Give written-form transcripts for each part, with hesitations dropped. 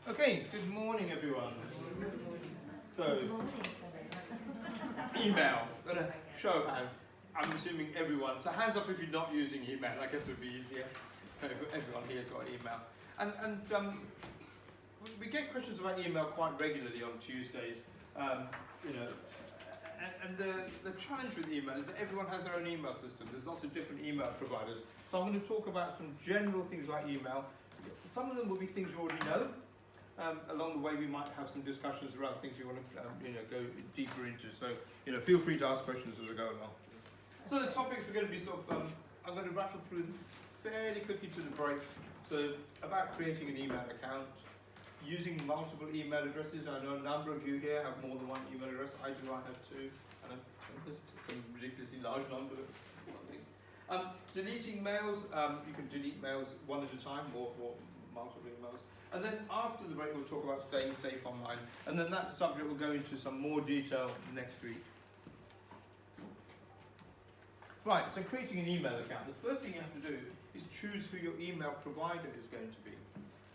Okay, good morning everyone. So, email, show of hands. I'm assuming everyone, so hands up if you're not using email, I guess it would be easier. So if everyone here's got email. And we get questions about email quite regularly on Tuesdays. And the challenge with email is that everyone has their own email system. There's lots of different email providers. So I'm going to talk about some general things about email. Some of them will be things you already know. Along the way, we might have some discussions around things you want to go deeper into. So feel free to ask questions as I go along. So the topics are going to be sort of I'm going to rattle through them fairly quickly to the break. So about creating an email account, using multiple email addresses. I know a number of you here have more than one email address. I do. I have two, and it's a ridiculously large number. Deleting mails. You can delete mails one at a time or multiple emails. And then after the break, we'll talk about staying safe online. And then that subject will go into some more detail next week. Right, so creating an email account. The first thing you have to do is choose who your email provider is going to be.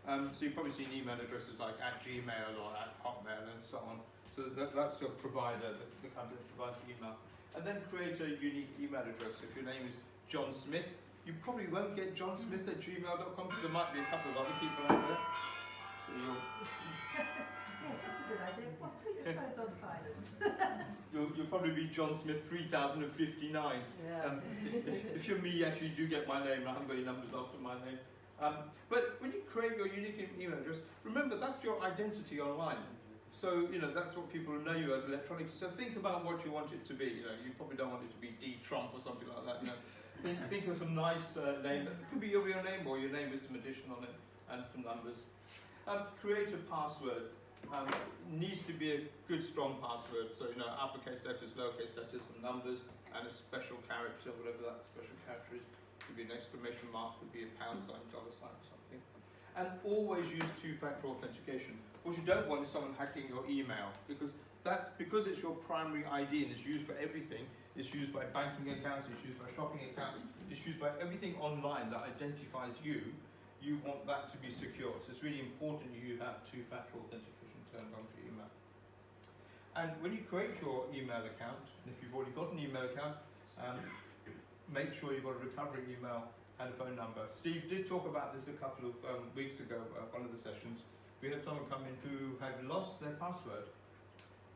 So you've probably seen email addresses like @Gmail or @Hotmail and so on. So that's your provider, the company that provides the email. And then create a unique email address. If your name is John Smith, you probably won't get johnsmith@gmail.com because there might be a couple of other people out there. So yes, that's a good idea. Well, put your phones on silent. you'll probably be John Smith 3059. Yeah. If you're me, actually, you do get my name. I haven't got any numbers after my name. But when you create your unique email address, remember that's your identity online. So that's what people know you as electronically. So think about what you want it to be. You probably don't want it to be D Trump or something like that. Think of some nice name. It could be your real name or your name with some addition on it and some numbers. Create a password. Needs to be a good strong password. So uppercase letters, lowercase letters, some numbers, and a special character, whatever that special character is. Could be an exclamation mark, could be a pound sign, dollar sign, something. And always use two-factor authentication. What you don't want is someone hacking your email because it's your primary ID and it's used for everything. It's used by banking accounts, it's used by shopping accounts, it's used by everything online that identifies you. You want that to be secure. So it's really important you have two-factor authentication turned on for your email. And when you create your email account, and if you've already got an email account, make sure you've got a recovery email and a phone number. Steve did talk about this a couple of weeks ago at one of the sessions. We had someone come in who had lost their password.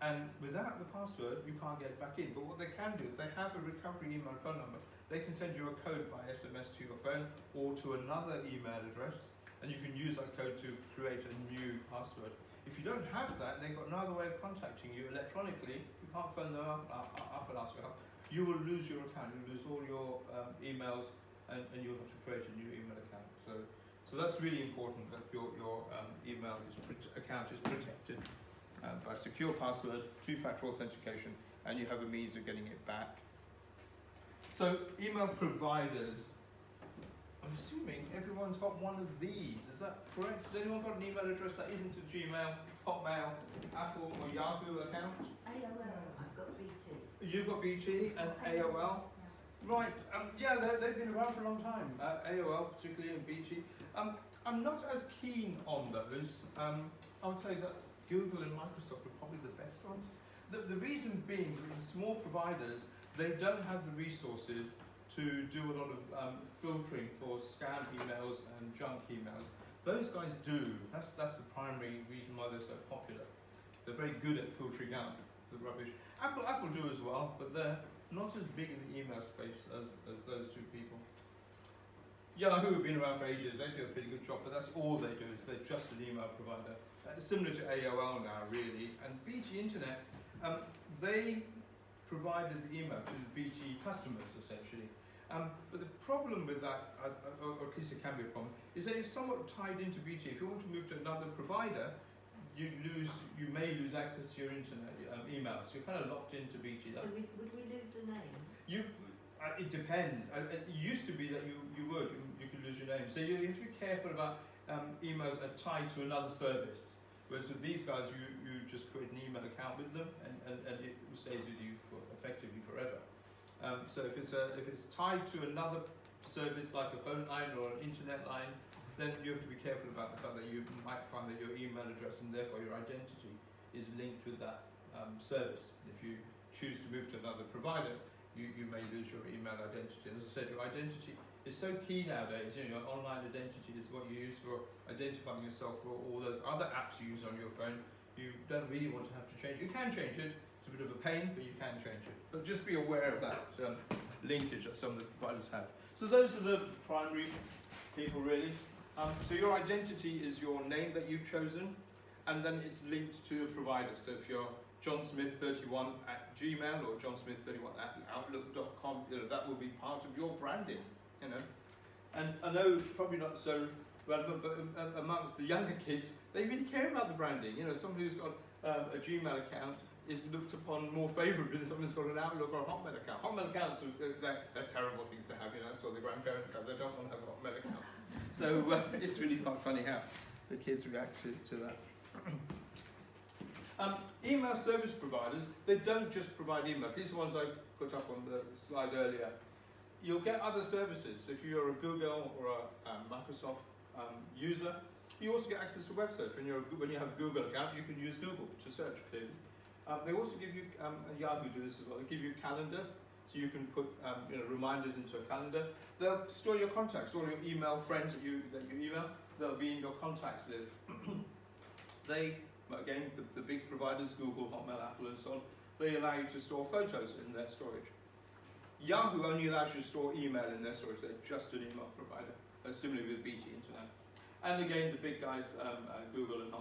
And without the password, you can't get back in. But what they can do is they have a recovery email and phone number. They can send you a code by SMS to your phone or to another email address. And you can use that code to create a new password. If you don't have that, they've got no other way of contacting you electronically. You can't phone them up and ask for help. You will lose your account. You lose all your emails and you'll have to create a new email account. So that's really important that your email account is protected by a secure password, two-factor authentication, and you have a means of getting it back. So email providers, I'm assuming everyone's got one of these. Is that correct? Has anyone got an email address that isn't a Gmail, Hotmail, Apple or Yahoo account? AOL. I've got BT. You've got BT and AOL? Right, they've been around for a long time, AOL particularly and BT. I'm not as keen on those. I would say that Google and Microsoft are probably the best ones. The reason being, with small providers, they don't have the resources to do a lot of filtering for scam emails and junk emails. Those guys do. That's the primary reason why they're so popular. They're very good at filtering out the rubbish. Apple do as well, but they're not as big in the email space as those two people. Yahoo have been around for ages, they do a pretty good job, but that's all they do, is they're just an email provider. Similar to AOL now, really. And BT Internet, they provided the email to the BT customers, essentially. But the problem with that, or at least it can be a problem, is that you're somewhat tied into BT. If you want to move to another provider, you may lose access to your internet emails. You're kind of locked into BT. So would we lose the name? It depends. It used to be that you could lose your name. So you have to be careful about emails that are tied to another service. Whereas with these guys, you just create an email account with them, and it stays with you effectively forever. So if it's tied to another service like a phone line or an internet line, then you have to be careful about the fact that you might find that your email address and therefore your identity is linked with that service. If you choose to move to another provider, you may lose your email identity. And as I said, your identity is so key nowadays. You know, your online identity is what you use for identifying yourself for all those other apps you use on your phone. You don't really want to have to change. You can change it. It's a bit of a pain, but you can change it. But just be aware of that linkage that some of the providers have. So those are the primary people, really. So your identity is your name that you've chosen, and then it's linked to a provider. So if you're johnsmith31@gmail or johnsmith31@outlook.com, you know, that will be part of your branding. You know, and I know probably not so relevant, but amongst the younger kids, they really care about the branding. You know, someone who's got a Gmail account is looked upon more favourably than someone who's got an Outlook or a Hotmail account. Hotmail accounts, they're terrible things to have, you know, that's what the grandparents have. They don't want to have Hotmail accounts. So it's really quite funny how the kids react to that. Email service providers, they don't just provide email. These are ones I put up on the slide earlier. You'll get other services. If you're a Google or a Microsoft user, you also get access to web search. When you have a Google account, you can use Google to search, clearly. They also give you, Yahoo do this as well, they give you a calendar, so you can put reminders into a calendar. They'll store your contacts, all your email friends that you email, they'll be in your contacts list. They, again, the big providers, Google, Hotmail, Apple and so on, they allow you to store photos in their storage. Yahoo only allows you to store email in their storage, they're just an email provider, similarly with BT Internet. And again, the big guys, Google and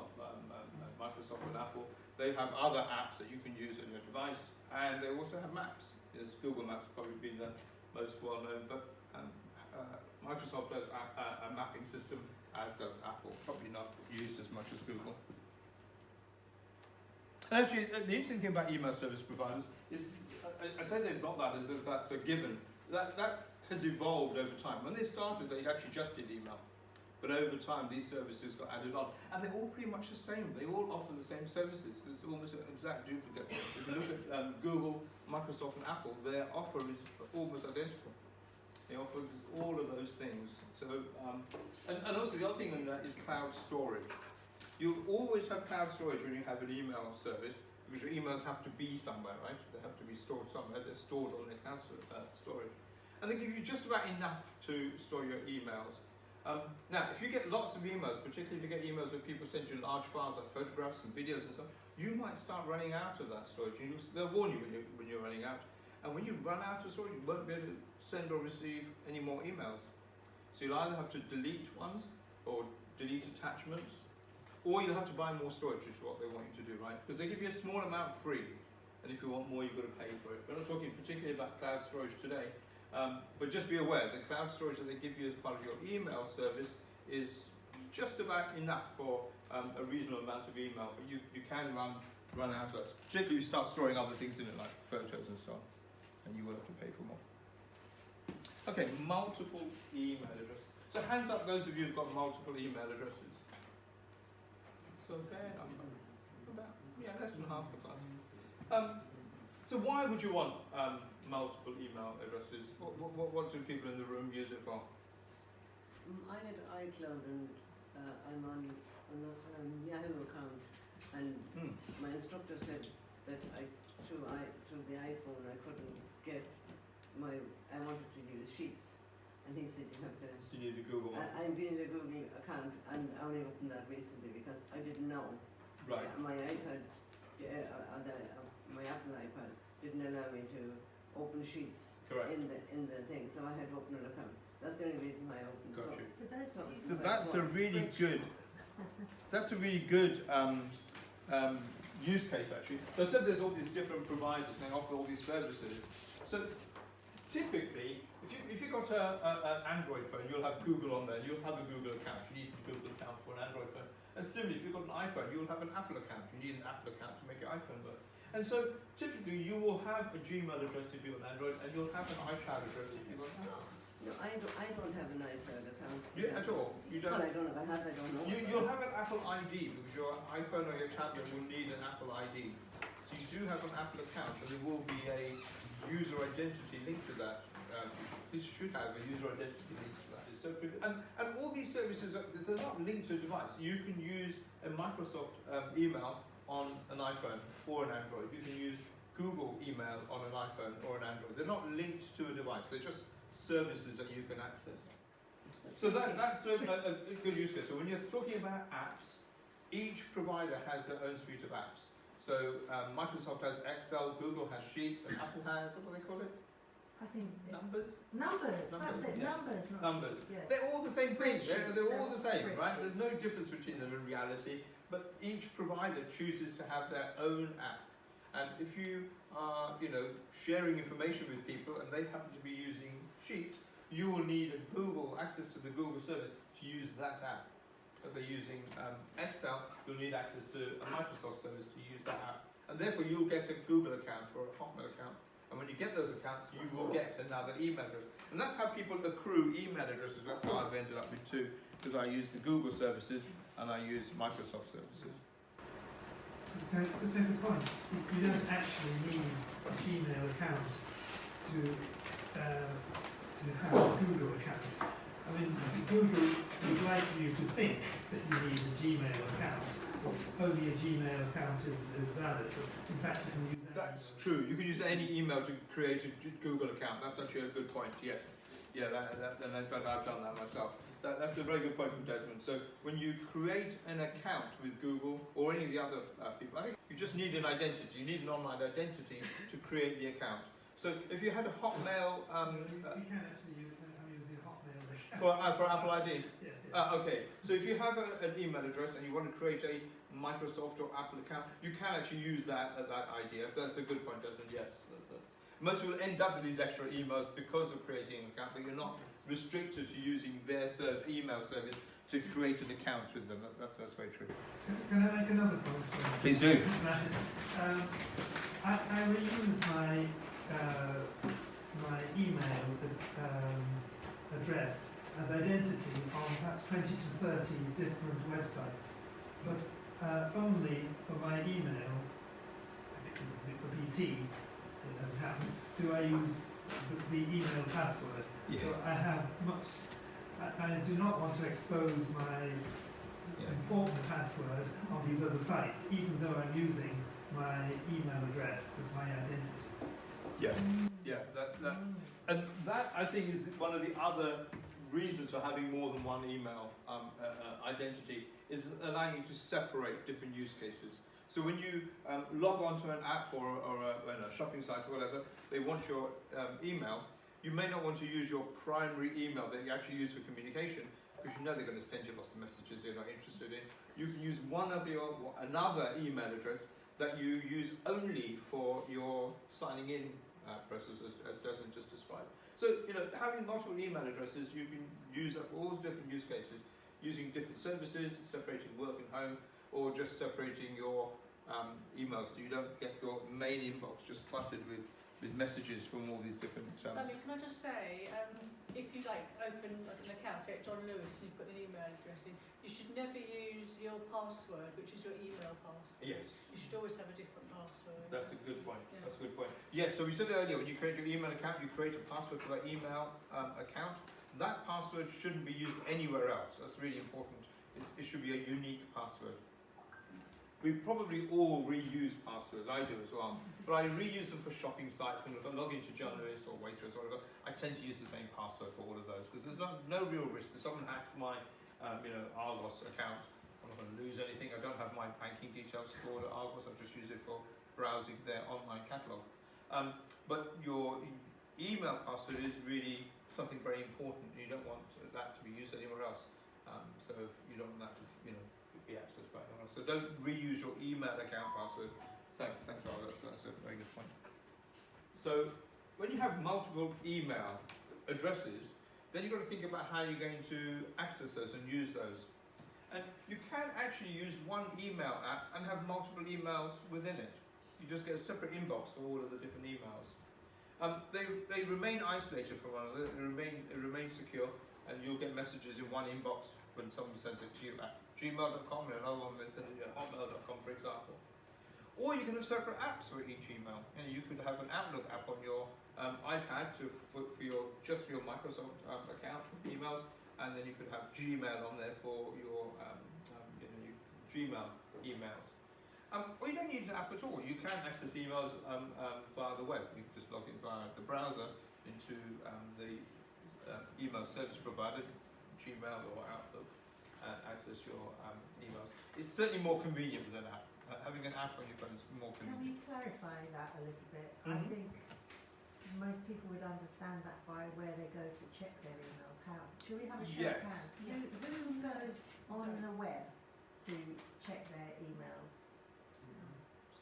Microsoft and Apple, they have other apps that you can use on your device, and they also have maps. Yes, Google Maps probably been the most well known, but Microsoft does a mapping system, as does Apple, probably not used as much as Google. And actually, the interesting thing about email service providers is, I say they've got that as if that's a given. That has evolved over time. When they started, they actually just did email. But over time, these services got added on. And they're all pretty much the same. They all offer the same services. It's almost an exact duplicate. If you look at Google, Microsoft, and Apple, their offer is almost identical. They offer all of those things. So, and also the other thing on that is cloud storage. You'll always have cloud storage when you have an email service, because your emails have to be somewhere, right? They have to be stored somewhere. They're stored on the cloud storage. And they give you just about enough to store your emails. Now, if you get lots of emails, particularly if you get emails where people send you large files like photographs and videos and stuff, you might start running out of that storage. They'll warn you when you're running out. And when you run out of storage, you won't be able to send or receive any more emails. So you'll either have to delete ones or delete attachments, or you'll have to buy more storage, which is what they want you to do, right? Because they give you a small amount free, and if you want more, you've got to pay for it. We're not talking particularly about cloud storage today. But just be aware, the cloud storage that they give you as part of your email service is just about enough for a reasonable amount of email, but you can run out of it, particularly if you start storing other things in it, like photos and so on, and you will have to pay for more. Okay, multiple email addresses. So hands up those of you who've got multiple email addresses. So fair number, about, less than half the class. So why would you want multiple email addresses? What do people in the room use it for? I had iCloud and I'm on a Yahoo account, and my instructor said that through the iPhone I couldn't get I wanted to use Sheets, and he said you have to. So you need a Google one. I'm doing a Google account, and I only opened that recently because I didn't know. Right. My iPad, my Apple iPad didn't allow me to open Sheets. Correct. in the thing, so I had to open an account. That's the only reason why I opened. Got you. So that's a really good. That's a really good use case, actually. So I said there's all these different providers, and they offer all these services. So typically, if you've got an Android phone, you'll have Google on there. You'll have a Google account. You need a Google account for an Android phone. And similarly, if you've got an iPhone, you'll have an Apple account. You need an Apple account to make your iPhone work. And so typically, you will have a Gmail address if you're on Android, and you'll have an iCloud address if you're on Apple. No, I don't have an iCloud account. At all? You don't? Well, I don't know. I don't know. You'll have an Apple ID, because your iPhone or your tablet will need an Apple ID. So you do have an Apple account, and there will be a user identity linked to that you should have a user identity link to that. It's so free. And all these services are not linked to a device. You can use a Microsoft email on an iPhone or an Android. You can use Google email on an iPhone or an Android. They're not linked to a device. They're just services that you can access. So that's a good use case. So when you're talking about apps, each provider has their own suite of apps. So Microsoft has Excel, Google has Sheets, and Apple has, what do they call it? I think it's Numbers? Numbers, that's it, yeah. numbers, not Numbers. sheets, yes. They're all the same thing. They're all the same, Spreadsheets. right? There's no difference between them in reality, but each provider chooses to have their own app. And if you are, sharing information with people and they happen to be using Sheets, you will need access to the Google service to use that app. If they're using Excel, you'll need access to a Microsoft service to use that app. And therefore you'll get a Google account or a Hotmail account. And when you get those accounts, you will get another email address. And that's how people accrue email addresses. That's how I've ended up with two, because I use the Google services and I use Microsoft services. Okay, just make a point. You don't actually need a Gmail account to have a Google account. I mean, Google would like you to think that you need a Gmail account. Only a Gmail account is valid, but in fact you can use that. That's true. You can use any email to create a Google account. That's actually a good point, yes. Yeah, and in fact I've done that myself. That's a very good point from Desmond. So when you create an account with Google or any of the other people, I think you just need an identity. You need an online identity to create the account. So if you had a Hotmail... you can actually use I'm using a Hotmail account. for Apple ID? Yes. Okay, so if you have an email address and you want to create a Microsoft or Apple account, you can actually use that idea. So that's a good point, Desmond, yes. Most people end up with these extra emails because of creating an account, but you're not restricted to using their email service to create an account with them. That's very true. Can I make another point? Please do. I reuse my email address as identity on perhaps 20 to 30 different websites, but only for my email, for BT, as it happens, do I use the email password. Yeah. So I do not want to expose my important password on these other sites, even though I'm using my email address as my identity. And that I think is one of the other reasons for having more than one email identity, is allowing you to separate different use cases. So when you log onto an app or a shopping site or whatever, they want your email. You may not want to use your primary email that you actually use for communication, because you know they're going to send you lots of messages you're not interested in. You can use another email address that you use only for your signing in process, as Desmond just described. So having multiple email addresses, you can use that for all different use cases, using different services, separating work and home, or just separating your emails so you don't get your main inbox just cluttered with messages from all these different... Salim, can I just say, if you open an account, say at John Lewis, and you put an email address in, you should never use your password, which is your email password. Yes. You should always have a different password. That's a good point. Yeah. That's a good point. Yes, so we said earlier, when you create your email account, you create a password for that email account. That password shouldn't be used anywhere else. That's really important. It should be a unique password. We probably all reuse passwords, I do as well, but I reuse them for shopping sites, and if I log into John Lewis or Waitrose or whatever, I tend to use the same password for all of those, because there's no real risk. If someone hacks my Argos account, I'm not going to lose anything. I don't have my banking details stored at Argos, I just use it for browsing their online catalogue. But your email password is really something very important. You don't want that to be used anywhere else. So you don't want that to be accessed by anyone else. So don't reuse your email account password. Thanks, Argos. That's a very good point. So when you have multiple email addresses, then you've got to think about how you're going to access those and use those. And you can actually use one email app and have multiple emails within it. You just get a separate inbox for all of the different emails. They remain isolated from one another. They remain secure, and you'll get messages in one inbox when someone sends it to you at gmail.com, and another one they send it at hotmail.com, for example. Or you can have separate apps for each email. And you could have an Outlook app on your iPad for your Microsoft account emails, and then you could have Gmail on there for your your Gmail emails. Or you don't need an app at all. You can access emails via the web. You can just log in via the browser into the email service provider, Gmail or Outlook, and access your emails. It's certainly more convenient with an app. Having an app on your phone is more Can convenient. we clarify that a little bit? I Mhm. think most people would understand that by where they go to check their emails. How? Should we have a show Yeah. of hands? Who goes on the web to check their emails?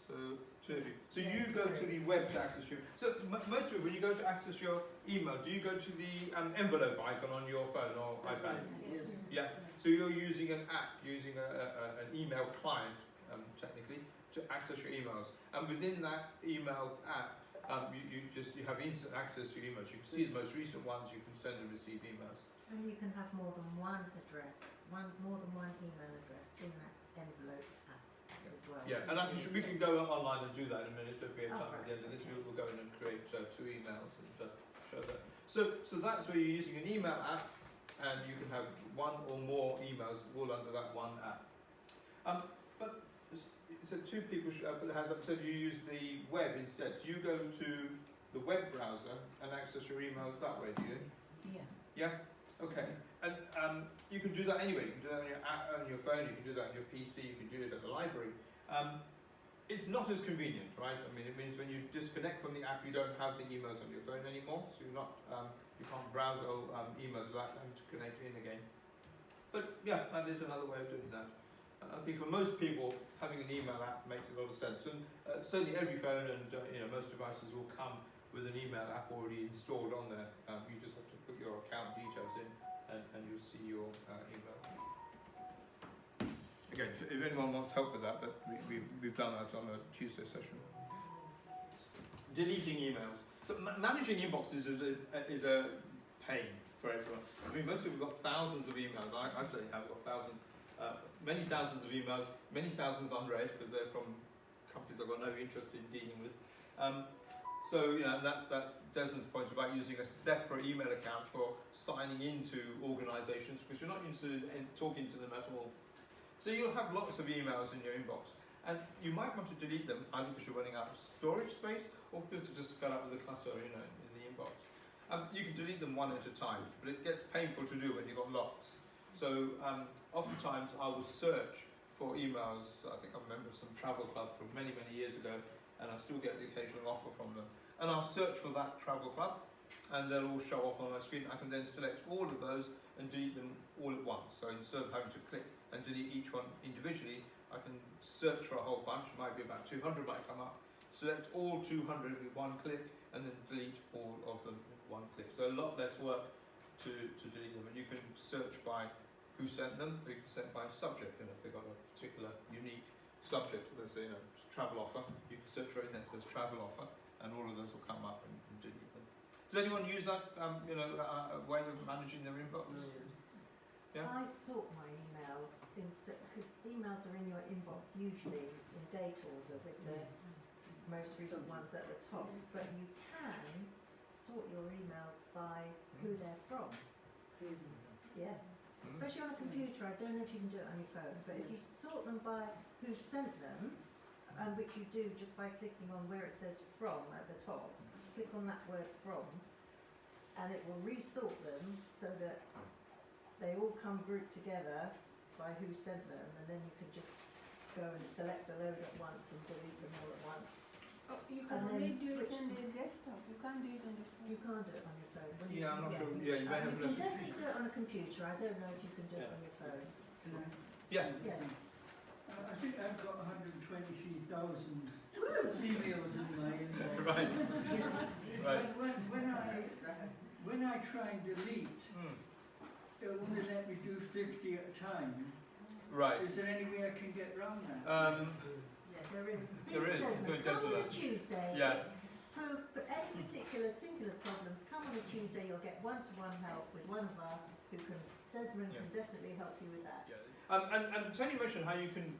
So, two of you. So you go to the web to access your. So most people, when you go to access your email, do you go to the envelope icon on your phone or That's iPad? right, yes. Yeah. So you're using an app, using an email client, technically, to access your emails. And within that email app, you have instant access to your emails. You can see the most recent ones. You can send and receive emails. And you can have more than one address, more than one email address in that envelope app as well. Yeah, and we can go online and do that in a minute if we have time at the end of this. We'll go in and create 2 emails and show that. So that's where you're using an email app, and you can have one or more emails all under that one app. So 2 people put their hands up and said you use the web instead. So you go to the web browser and access your emails that way, do you? Yeah. Yeah? Okay. And you can do that anyway. You can do that on your app, on your phone, you can do that on your PC, you can do it at the library. It's not as convenient, right? I mean, it means when you disconnect from the app, you don't have the emails on your phone anymore, so you're not, you can't browse emails without having to connect in again. But yeah, that is another way of doing that. I think for most people, having an email app makes a lot of sense, and certainly every phone and most devices will come with an email app already installed on there. You just have to put your account details in, and you'll see your email. Again, if anyone wants help with that, we've done that on a Tuesday session. Deleting emails. So managing inboxes is a pain for everyone. I mean, most people have got thousands of emails. I certainly have got thousands. Many thousands of emails, many thousands unread because they're from companies I've got no interest in dealing with. So that's Desmond's point about using a separate email account for signing into organisations because you're not interested in talking to them at all. So you'll have lots of emails in your inbox, and you might want to delete them either because you're running out of storage space or because they're just fed up with the clutter, in the inbox. You can delete them one at a time, but it gets painful to do when you've got lots. So oftentimes I will search for emails. I think I'm a member of some travel club from many, many years ago, and I still get the occasional offer from them. And I'll search for that travel club, and they'll all show up on my screen. I can then select all of those and delete them all at once. So instead of having to click and delete each one individually, I can search for a whole bunch. It might be about 200 might come up. Select all 200 with one click, and then delete all of them with one click. So a lot less work to delete them. And you can search by who sent them. You can send by subject, if they've got a particular unique subject. Let's say travel offer. You can search for it and it says travel offer, and all of those will come up and delete them. Does anyone use that way of managing their inbox? Yeah. I sort my emails instead because emails are in your inbox usually in date order with the most recent ones at the top. But you can sort your emails by who they're from. Yes, especially on a computer. I don't know if you can do it on your phone, but if you sort them by who sent them, and which you do just by clicking on where it says from at the top, click on that word from, and it will resort them so that they all come grouped together by who sent them, and then you can just go and select a load at once and delete them all at once. Oh, you And can then only do it switch on them. the desktop. You can't do it on the phone. You can't do it on your phone. Well, Yeah, I'm not sure. Yeah, you may have you can less- definitely do it on a computer. I don't know if you can do it Yeah. on your phone. Yeah. Yes. I think I've got 123,000 emails in my inbox. Right. Right. But when I try and delete, it'll only let me do 50 at a time. Right. Is there any way I can get around that? Yes. There is. There is. Desmond, Good, come on a Desmond. Tuesday. Yeah. For any particular singular problems, come on a Tuesday. You'll get one-to-one help with one of us who can. Desmond can definitely help you with that. Yeah. And Tony mentioned how you can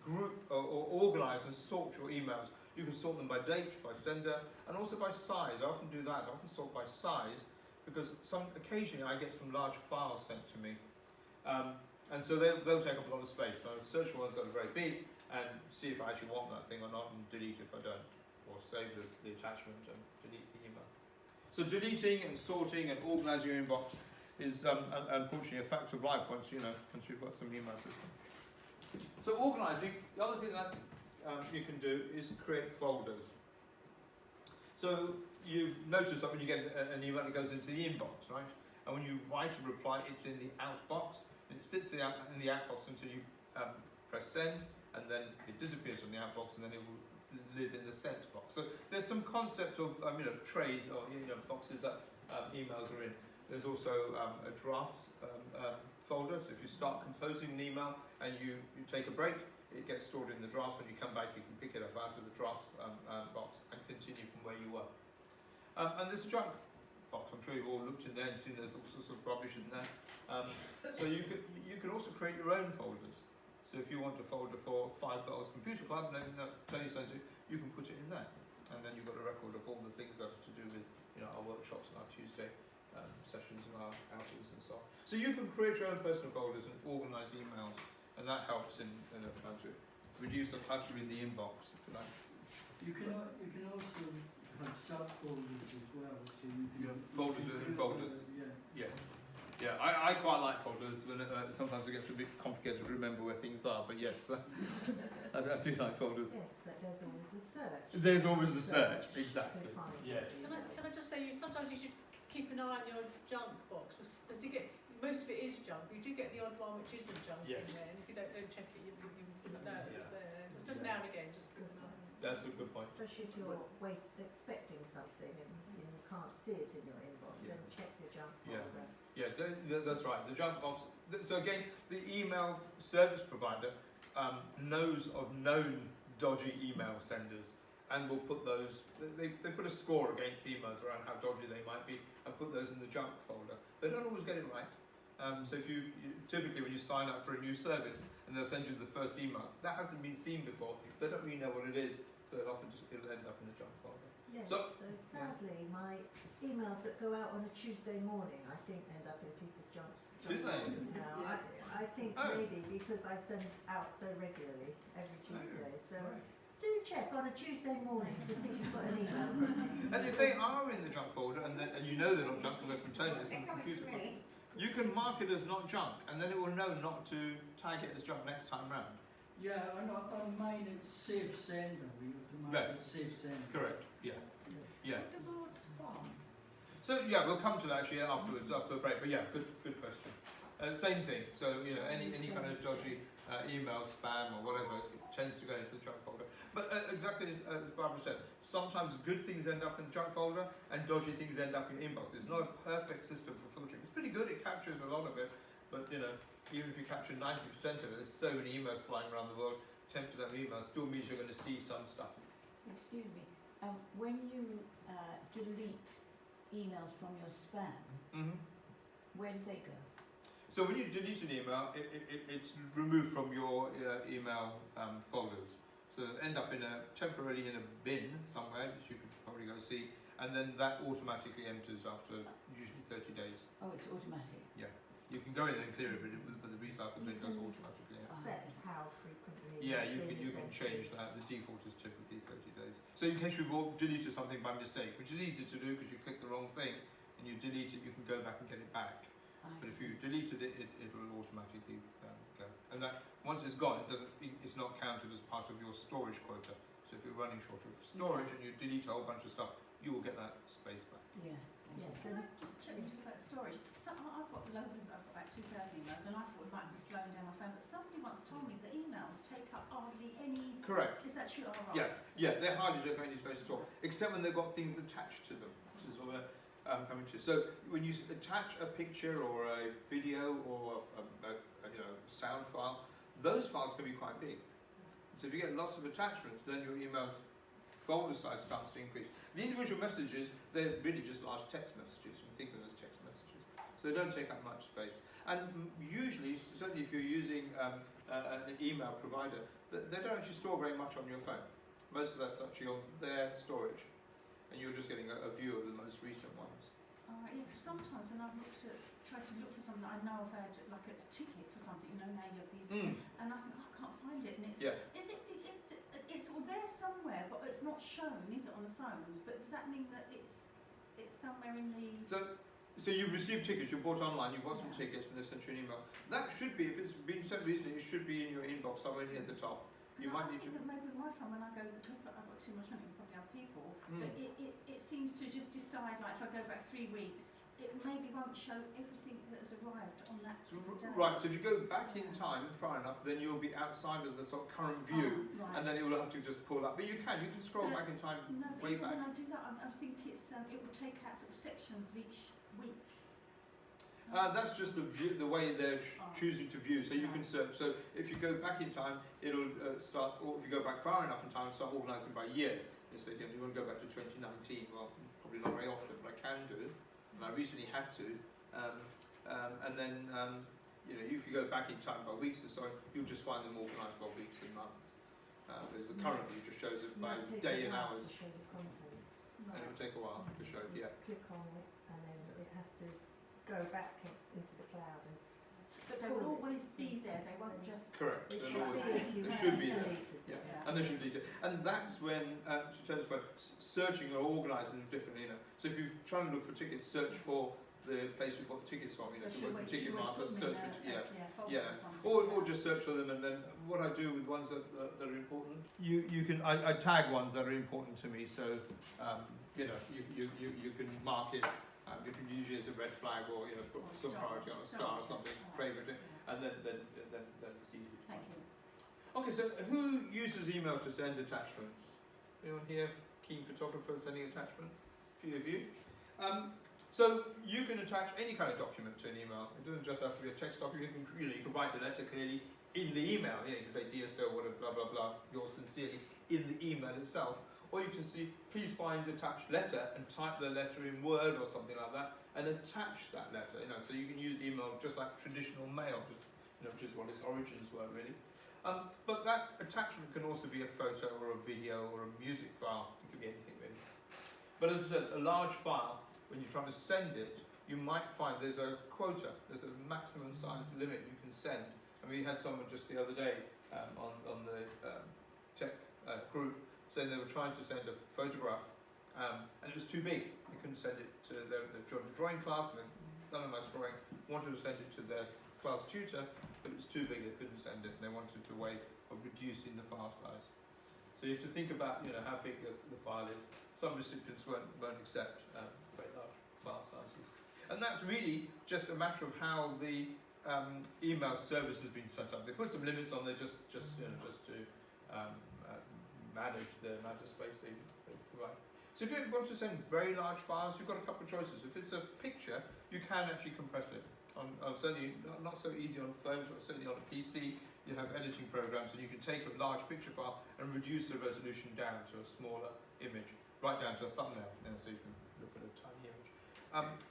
group or organise and sort your emails. You can sort them by date, by sender, and also by size. I often do that. I often sort by size because occasionally I get some large files sent to me. And so they'll take up a lot of space. So I'll search for ones that are very big and see if I actually want that thing or not and delete if I don't. Or save the attachment and delete the email. So deleting and sorting and organising your inbox is unfortunately a fact of life once you've got some email system. So organising, the other thing that you can do is create folders. So you've noticed that when you get an email, it goes into the inbox, right? And when you write a reply, it's in the outbox, and it sits in the outbox until you press send, and then it disappears from the outbox, and then it will live in the sent box. So there's some concept of trays or boxes that emails are in. There's also a drafts folder. So if you start composing an email and you take a break, it gets stored in the drafts. When you come back, you can pick it up out of the drafts box and continue from where you were. And this junk box, I'm sure you've all looked in there and seen there's all sorts of rubbish in there. So you can also create your own folders. So if you want a folder for 5 Bells Computer Club, Tony sends it, you can put it in there. And then you've got a record of all the things that are to do with our workshops and our Tuesday sessions and our outings and so on. So you can create your own personal folders and organise emails, and that helps in trying to reduce the clutter in the inbox, if you like. You can also have subfolders as well. So you have folders within folders. Yeah. Yeah, I quite like folders. When sometimes it gets a bit complicated to remember where things are, but yes, I do like folders. Yes, but there's always a search. There's always a search, exactly. To find Yes. what you Can I just say, sometimes you should keep an eye on your junk box, because you get, most of it is junk, but you do get the odd one which isn't junk Yes. in there, and if you don't check it, you wouldn't know Yeah. it's there. Just now and again, just keep an eye on it. That's a good point. Especially if you're expecting something and you can't see it in your inbox, Yeah. then check your junk Yeah. folder. Yeah, that's right. The junk box. So again, the email service provider knows of known dodgy email senders and will put those. They put a score against emails around how dodgy they might be and put those in the junk folder. They don't always get it right. So if you typically when you sign up for a new service and they'll send you the first email, that hasn't been seen before, so they don't really know what it is. So it'll end up in the junk folder. Yes, So- so sadly, my emails that go out on a Tuesday morning, I think, end up in people's junk Do they? folders now. Yeah. I think Oh. maybe because I send out so regularly every Tuesday. So Right. do check on a Tuesday morning to see if you've got an email from me. And if they are in the junk folder and you know they're not junk because they're from Tony, they're from the computer club, you can mark it as not junk, and then it will know not to tag it as junk next time round. Yeah, and on mine it's safe sender. We have to mark Right. it safe sender. Correct. Yeah. Yeah. What about spam? So yeah, we'll come to that actually afterwards, after the break. But yeah, good question. Same thing. So any kind of dodgy email, spam, or whatever, it tends to go into the junk folder. But exactly as Barbara said, sometimes good things end up in the junk folder and dodgy things end up in inbox. It's not a perfect system for filtering. It's pretty good. It captures a lot of it, but even if you capture 90% of it, there's so many emails flying around the world. 10% of emails still means you're going to see some stuff. Excuse me. When you delete emails from your spam, Mm-hmm. where do they go? So when you delete an email, it's removed from your email folders. So they end up temporarily in a bin somewhere, which you could probably go see, and then that automatically enters after usually 30 days. Oh, it's automatic. You can go in there and clear it, but the recycle bin You goes can automatically out. Set how frequently. Yeah, the you bin can is change emptied. that. The default is typically 30 days. So in case you've deleted something by mistake, which is easy to do because you click the wrong thing and you delete it, you can go back and get it back. But if you deleted it, it will automatically go. And that once it's gone, it's not counted as part of your storage quota. So if you're running short of storage and you delete a whole bunch of stuff, you will get that space back. Yeah. Yes, Can and I just check with you about storage? I've got about 2,000 emails, and I thought it might be slowing down my phone, but somebody once told me that emails take up hardly any. Correct. Is that true? Oh, right. Yeah, they hardly take up any space at all, except when they've got things attached to them, which is what we're coming to. So when you attach a picture or a video or a sound file, those files can be quite big. So if you get lots of attachments, then your email folder size starts to increase. The individual messages, they're really just large text messages. You think of them as text messages. So so they don't take up much space. And usually, certainly if you're using an email provider, they don't actually store very much on your phone. Most of that's actually on their storage, and you're just getting a view of the most recent ones. Yeah, because sometimes when I've tried to look for something, I know I've had like a ticket for something, you know, now you have these, and I think, I can't find it, and it's, it's all there somewhere, but it's not shown, is it, on the phones? But does that mean that it's somewhere in the... So you've received tickets, you bought online, you bought some tickets and they sent you an email. That should be, if it's been sent recently, it should be in your inbox somewhere near the top. You might need to... Maybe with my phone, when I go, because I've got too much on it, probably other people, but it seems to just decide, like if I go back 3 weeks, it maybe won't show everything that has arrived on that day. Right, so if you go back in time far enough, then you'll be outside of the sort of current view, and then it will have to just pull up. But you can scroll back in time way back. When I do that, I think it will take out sort of sections of each week. That's just the way they're choosing to view. So you can search. So if you go back in time, it'll start. Or if you go back far enough in time, start organising by year. You say, you want to go back to 2019. Well, probably not very often, but I can do. And I recently had to. And then if you go back in time by weeks or so, you'll just find them organised by weeks and months. Whereas the current view just shows it by day and hours. To show the contents. And it will take a while to show. Yeah. Click on it, and then it has to go back into the cloud. But they will always be there. They won't just. Correct. It They'll should always be if you it should be there. deleted them. Yeah. And they should be there. And that's when, to turn this point, searching or organising them differently. So if you're trying to look for tickets, search for the place you bought the tickets from. So If you want Ticketmaster, search for or or just search for them. And then what I do with ones that are important, you can I tag ones that are important to me. So you can mark it. You can use it as a red flag, or put some priority on a star or something, favourite it, and then it's easy to find. Thank you. Okay, so who uses email to send attachments? Anyone here keen photographers sending attachments? A few of you. So you can attach any kind of document to an email. It doesn't just have to be a text document. You can write a letter clearly in the email. You can say, "Dear sir, whatever, blah blah blah," yours sincerely in the email itself. Or you can see, please find attached letter and type the letter in Word or something like that, and attach that letter. So you can use email just like traditional mail, which is what its origins were really. But that attachment can also be a photo or a video or a music file. It could be anything really. But as I said, a large file, when you're trying to send it, you might find there's a quota, there's a maximum size limit you can send. And we had someone just the other day on the tech group saying they were trying to send a photograph and it was too big. They couldn't send it to their drawing class, and none of us drawing wanted to send it to their class tutor, but it was too big, they couldn't send it, and they wanted a way of reducing the file size. So you have to think about how big the file is. Some recipients won't accept very large file sizes. And that's really just a matter of how the email service has been set up. They put some limits on there just to manage the amount of space they provide. So if you want to send very large files, you've got a couple of choices. If it's a picture, you can actually compress it. Certainly not so easy on phones, but certainly on a PC, you have editing programs, and you can take a large picture file and reduce the resolution down to a smaller image, right down to a thumbnail, so you can look at a tiny image.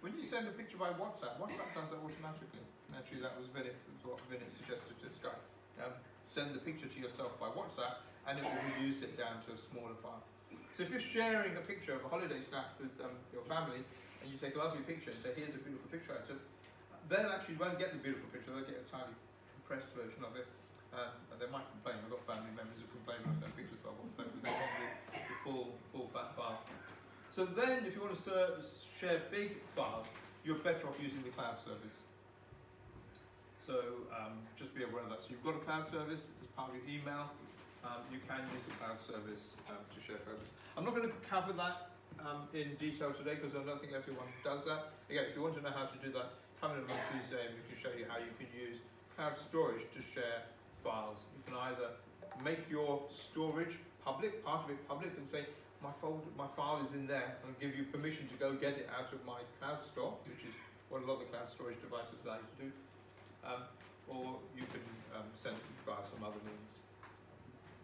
When you send a picture by WhatsApp does that automatically. Actually, that was what Vinit suggested to Sky. Send the picture to yourself by WhatsApp, and it will reduce it down to a smaller file. So if you're sharing a picture of a holiday snap with your family, and you take a lovely picture and say, "Here's a beautiful picture," they'll actually won't get the beautiful picture, they'll get a tiny compressed version of it. And they might complain. I've got family members who complain when I send pictures by WhatsApp because they want the full fat file. So then, if you want to share big files, you're better off using the cloud service. So just be aware of that. So you've got a cloud service as part of your email. You can use the cloud service to share photos. I'm not going to cover that in detail today because I don't think everyone does that. Again, if you want to know how to do that, come in on Tuesday and we can show you how you can use cloud storage to share files. You can either make your storage public, part of it public, and say, my file is in there, and give you permission to go get it out of my cloud store, which is what a lot of the cloud storage devices allow you to do. Or you can send it via some other means.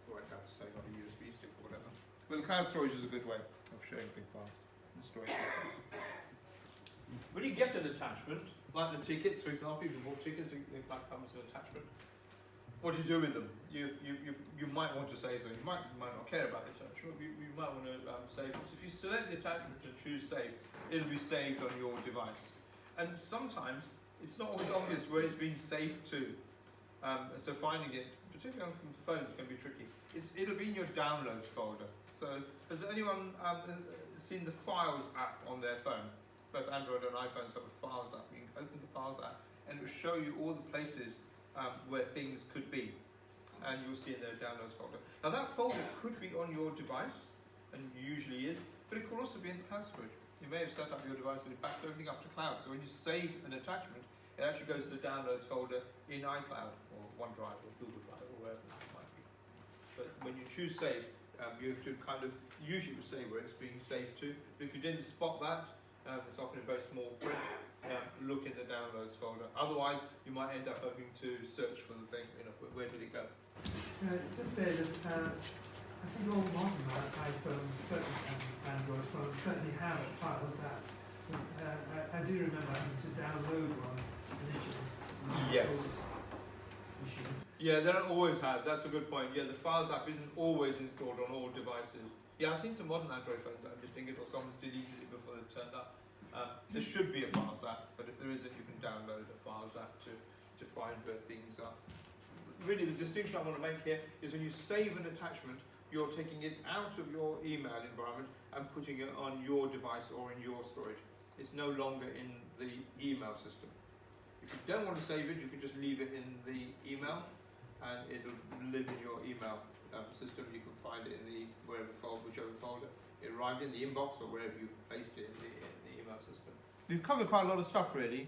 Or I'd have to say not a USB stick or whatever. But the cloud storage is a good way of sharing big files and storing big files. When you get an attachment, like the tickets, for example, if you bought tickets, that comes as an attachment. What do you do with them? You might want to save them. You might not care about the attachment. You might want to save them. So if you select the attachment and choose save, it'll be saved on your device. And sometimes it's not always obvious where it's been saved to. So finding it, particularly on phones, can be tricky. It'll be in your downloads folder. So has anyone seen the Files app on their phone? Both Android and iPhones have a Files app. You can open the Files app and it will show you all the places where things could be. And you'll see in their downloads folder. Now that folder could be on your device, and usually is, but it could also be in the cloud storage. You may have set up your device and it backs everything up to cloud. So when you save an attachment, it actually goes to the downloads folder in iCloud or OneDrive or Google Drive or wherever it might be. But when you choose save, you have to kind of usually say where it's being saved to. But if you didn't spot that, it's often in very small print. Look in the downloads folder. Otherwise, you might end up having to search for the thing. Where did it go? Just say that I think all modern iPhones, certainly, and Android phones certainly have a Files app. I do remember having to download one initially. Yes. Yeah, they don't always have. That's a good point. Yeah, the Files app isn't always installed on all devices. Yeah, I've seen some modern Android phones that are missing it, or someone's deleted it before they've turned up. There should be a Files app, but if there isn't, you can download the Files app to find where things are. Really, the distinction I want to make here is when you save an attachment, you're taking it out of your email environment and putting it on your device or in your storage. It's no longer in the email system. If you don't want to save it, you can just leave it in the email, and it'll live in your email system. You can find it in the whichever folder it arrived in, the inbox or wherever you've placed it in the email system. We've covered quite a lot of stuff really.